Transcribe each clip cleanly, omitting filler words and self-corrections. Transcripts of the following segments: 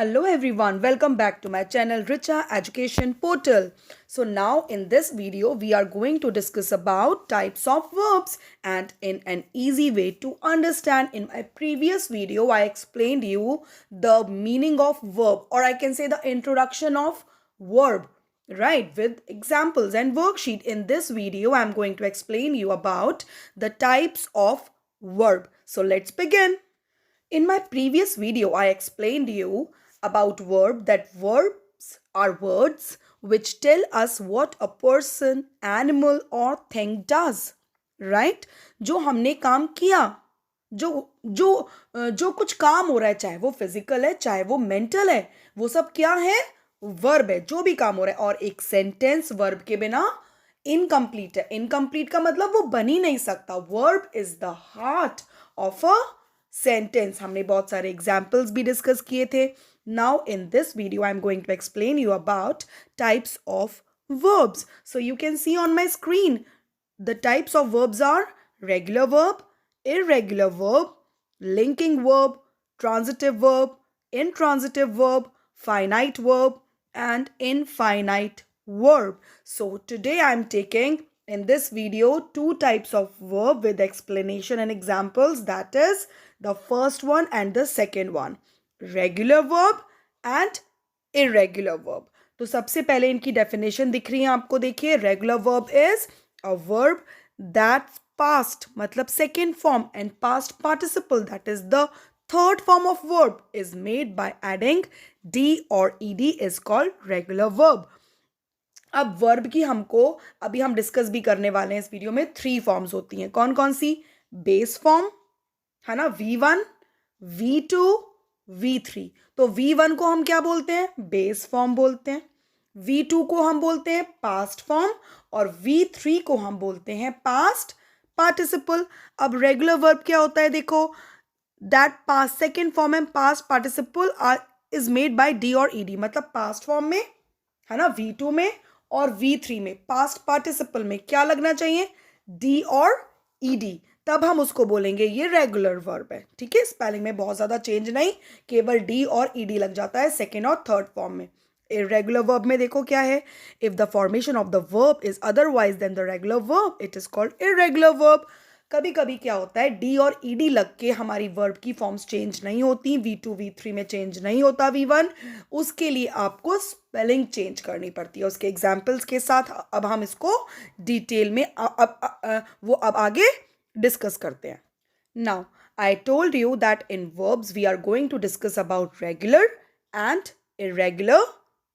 Hello everyone, welcome back to my channel Richa Education Portal. So now in this video we are going to discuss about types of verbs, and in an easy way to understand. In my previous video I explained you the meaning of verb, or I can say the introduction of verb, right, with examples and worksheet. In this video I'm going to explain you about the types of verb. So let's begin. In my previous video, I explained you about verb, that verbs are words which tell us what a person, animal or thing does. Right? जो हमने काम किया, जो जो जो कुछ काम हो रहा है, चाहे वो फिजिकल है चाहे वो मेंटल है, वो सब क्या है? वर्ब है, जो भी काम हो रहा है. और एक सेंटेंस वर्ब के बिना इनकम्प्लीट है. इनकम्प्लीट का मतलब वो बन ही नहीं सकता. Verb is the heart of a sentence. हमने बहुत सारे एग्जाम्पल्स भी डिस्कस किए थे. Now in this video I am going to explain you about types of verbs. So you can see on my screen the types of verbs are regular verb, irregular verb, linking verb, transitive verb, intransitive verb, finite verb, and infinite verb. So today I am taking in this video two types of verb with explanation and examples. That is the first one and the second one. Regular verb and irregular verb. तो सबसे पहले इनकी definition दिख रही है आपको. देखिए, regular verb is a verb that past मतलब second form and past participle, that is the third form of verb, is made by adding D और ED, is called regular verb. अब वर्ब की हमको अभी हम डिस्कस भी करने वाले हैं इस वीडियो में. थ्री फॉर्म्स होती हैं. कौन कौन सी? बेस फॉर्म है ना, V1, V2, V3. तो V1 को हम क्या बोलते हैं? बेस फॉर्म बोलते हैं. V2 को हम बोलते हैं पास्ट फॉर्म, और V3 को हम बोलते हैं पास्ट पार्टिसिपल. अब रेगुलर वर्ब क्या होता है? देखो, that past second form and past participle are is made by D और ईडी. मतलब पास्ट फॉर्म में है ना, V2 में और V3 में पास्ट पार्टिसिपल में क्या लगना चाहिए? डी और ईडी. तब हम उसको बोलेंगे ये रेगुलर वर्ब है. ठीक है, स्पेलिंग में बहुत ज़्यादा चेंज नहीं, केवल डी और ईडी लग जाता है सेकेंड और थर्ड फॉर्म में. इरेगुलर वर्ब में देखो क्या है? If the formation of the verb is otherwise then the regular verb, it is called irregular verb. कभी कभी क्या होता है, डी और ईडी लग के हमारी वर्ब की फॉर्म्स चेंज नहीं होती. V2 V3 में चेंज नहीं होता V1. उसके लिए आपको स्पेलिंग चेंज करनी पड़ती है उसके एग्जाम्पल्स के साथ. अब हम इसको डिटेल में अब आगे डिस्कस करते हैं. Now I told you that in verbs we are going to discuss about regular and irregular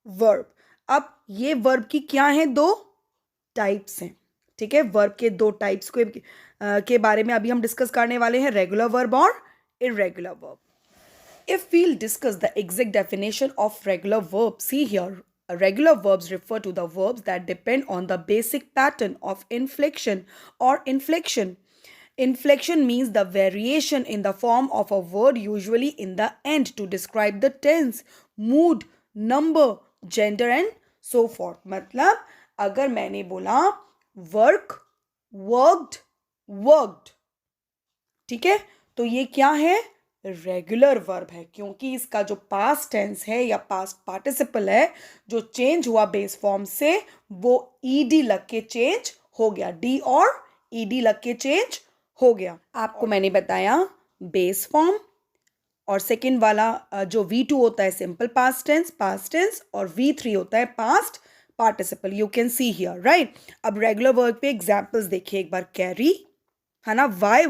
verb. अब ये वर्ब की क्या है? दो टाइप्स हैं. ठीक है, वर्ब के दो टाइप्स के बारे में अभी हम डिस्कस करने वाले हैं, रेगुलर वर्ब और irregular verb. If we'll discuss the exact definition of regular verb, see here. Regular verbs refer to the verbs that depend on the basic pattern of inflection or inflection. Inflection means the variation in the form of a word, usually in the end, to describe the tense, mood, number, gender and so forth. मतलब अगर मैंने बोला work, worked, worked, ठीक है, तो ये क्या है? रेगुलर वर्ब है, क्योंकि इसका जो पास्ट टेंस है या पास्ट पार्टिसिपल है, जो चेंज हुआ बेस फॉर्म से, वो ईडी लग के चेंज हो गया. डी और ईडी लग के चेंज हो गया. आपको मैंने बताया बेस फॉर्म, और सेकंड वाला जो V2 होता है सिंपल पास्ट टेंस, और V3 होता है past participle. You can see here, right. अब रेगुलर वर्ब पे एग्जाम्पल्स देखिए एक बार. कैरी है ना, वाई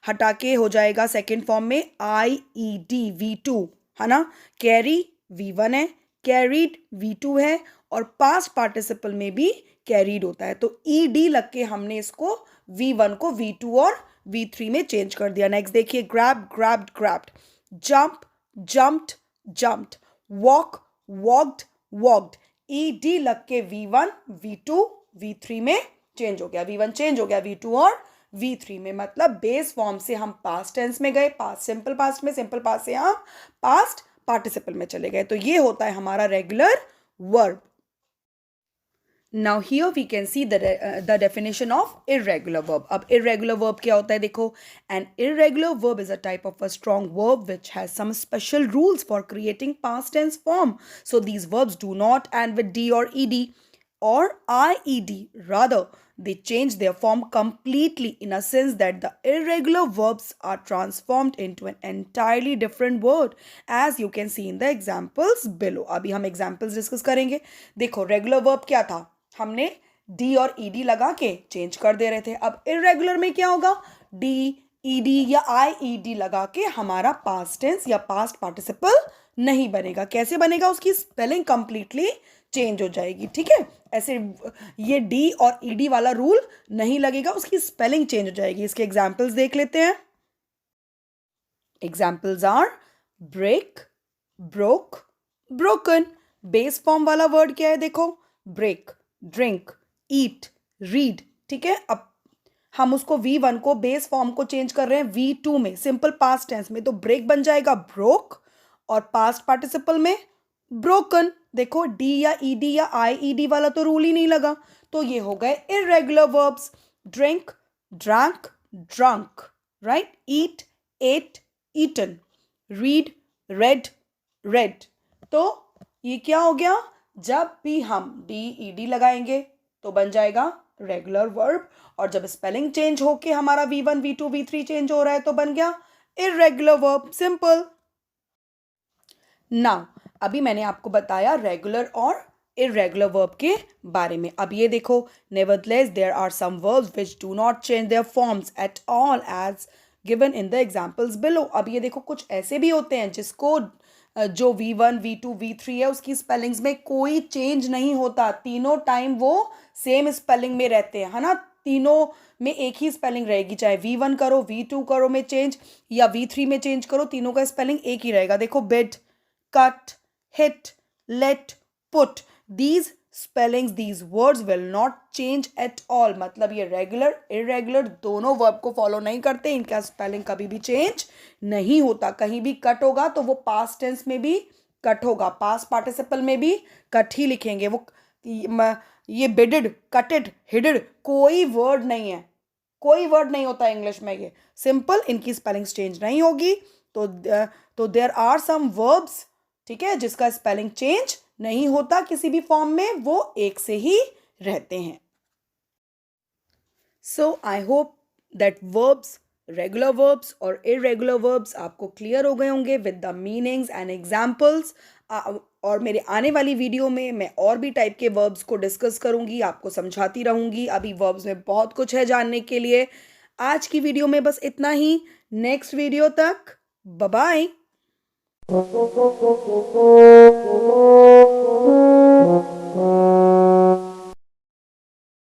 हटा के हो जाएगा सेकेंड फॉर्म में IED, V2 है ना. कैरी V1 है, कैरीड V2 है, और पास्ट पार्टिसिपल में भी कैरीड होता है. तो ED लग के हमने इसको V1 को V2 और V3 में चेंज कर दिया. नेक्स्ट देखिए, grab, grabbed, grabbed, jump, jumped, jumped, walk, walked, walked. ED लग के V1, V2, V3 में चेंज हो गया. V1 चेंज हो गया V2 और V3 में. मतलब बेस फॉर्म से हम पास्ट टेंस में गए, पास्ट सिंपल पास्ट में, सिंपल पास्ट से हम पास्ट पार्टिसिपल में चले गए. तो ये होता है हमारा regular verb. Now here we can see the definition of irregular verb. अब irregular verb क्या होता है देखो. An irregular verb is a type of a strong verb which has some special rules for creating past tense form. So these verbs do not end with d or ed or ied. Rather, they change their form completely in a sense that the irregular verbs are transformed into an entirely different word, as you can see in the examples below. अभी हम examples discuss करेंगे. देखो regular verb क्या था, हमने D और ED लगा के चेंज कर दे रहे थे. अब इरेगुलर में क्या होगा, डी ईडी या आईईडी लगा के हमारा पास्ट टेंस या पास्ट पार्टिसिपल नहीं बनेगा. कैसे बनेगा, उसकी स्पेलिंग कंप्लीटली चेंज हो जाएगी. ठीक है, ऐसे ये डी और ईडी वाला रूल नहीं लगेगा, उसकी स्पेलिंग चेंज हो जाएगी. इसके एग्जाम्पल्स देख लेते हैं. Examples are break, broke, broken. Base form वाला वर्ड क्या है देखो, ब्रेक, ड्रिंक, ईट, रीड. ठीक है, अब हम उसको V1 को बेस फॉर्म को चेंज कर रहे हैं V2 में, सिंपल पास्ट टेंस में. तो ब्रेक बन जाएगा ब्रोक और पास्ट पार्टिसिपल में ब्रोकन. देखो डी या ईडी या आईईडी वाला तो रूल ही नहीं लगा. तो ये हो गए irregular verbs. Drink, drank, drunk, right. Eat, ate, eaten. Read, read, read. तो ये क्या हो गया, जब भी हम डी ईडी लगाएंगे तो बन जाएगा रेगुलर वर्ब, और जब स्पेलिंग चेंज होके हमारा V1 V2 V3 चेंज हो रहा है तो बन गया इरेगुलर वर्ब. सिंपल. नाउ अभी मैंने आपको बताया रेगुलर और इरेगुलर वर्ब के बारे में. अब ये देखो, nevertheless there are some verbs which do not change their forms at all as given in the examples below. अब ये देखो, कुछ ऐसे भी होते हैं जिसको जो V1 V2 V3 है उसकी स्पेलिंग्स में कोई चेंज नहीं होता, तीनों टाइम वो सेम स्पेलिंग में रहते हैं, है ना. तीनों में एक ही स्पेलिंग रहेगी, चाहे V1 करो, V2 करो में चेंज या V3 में चेंज करो, तीनों का स्पेलिंग एक ही रहेगा. देखो, bed, cut, hit, let, put. These spellings, these words will not change at all. मतलब ये रेगुलर इरेगुलर दोनों वर्ब को फॉलो नहीं करते, इनका स्पेलिंग कभी भी चेंज नहीं होता. कहीं भी कट होगा तो वो पास्ट टेंस में भी कट होगा, पास्ट पार्टिसिपल में भी कट ही लिखेंगे. वो ये बिडेड, कटेड, हिडेड कोई वर्ड नहीं है, कोई वर्ड नहीं होता इंग्लिश में. ये सिंपल, इनकी स्पेलिंग चेंज नहीं होगी. तो देयर आर सम वर्ब्स, ठीक है, जिसका स्पेलिंग चेंज नहीं होता किसी भी फॉर्म में, वो एक से ही रहते हैं. So I hope that verbs, regular verbs और इरेगुलर वर्ब्स आपको क्लियर हो गए होंगे with the meanings and examples. और मेरे आने वाली वीडियो में मैं और भी टाइप के वर्ब्स को डिस्कस करूंगी, आपको समझाती रहूंगी. अभी वर्ब्स में बहुत कुछ है जानने के लिए. आज की वीडियो में बस इतना ही. नेक्स्ट वीडियो तक बाय बाय.